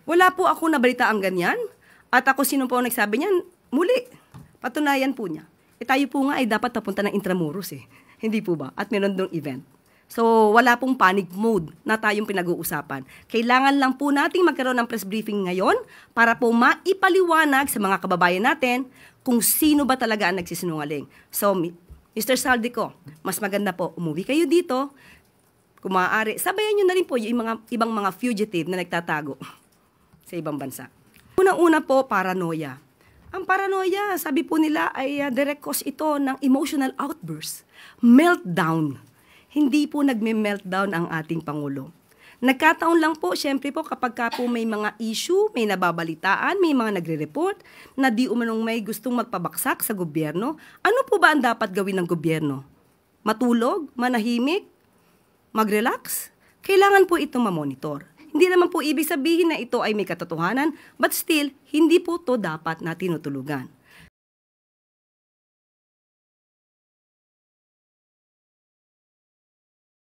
Wala po ako nabalita ang ganyan. At ako sino po ang nagsabi niyan? Muli, patunayan po niya. Tayo po nga ay dapat napunta ng Intramuros Hindi po ba? At meron dong event. So, wala pong panic mode na tayong pinag-uusapan. Kailangan lang po nating magkaroon ng press briefing ngayon para po maipaliwanag sa mga kababayan natin kung sino ba talaga ang nagsisinungaling. So, Mr. Saldico, mas maganda po, umuwi kayo dito. Kung maaari, sabayan nyo na rin po yung ibang mga fugitive na nagtatago sa ibang bansa. Unang-una po, paranoia. Ang paranoia, sabi po nila, ay direct cause ito ng emotional outburst, meltdown. Hindi po nagme-meltdown ang ating Pangulo. Nagkataon lang po, syempre po, kapag ka po may mga issue, may nababalitaan, may mga nagre-report na di umanong may gustong magpabaksak sa gobyerno, ano po ba ang dapat gawin ng gobyerno? Matulog? Manahimik? Mag-relax? Kailangan po ito mamonitor. Hindi naman po ibig sabihin na ito ay may katotohanan, but still, hindi po ito dapat na tinutulugan.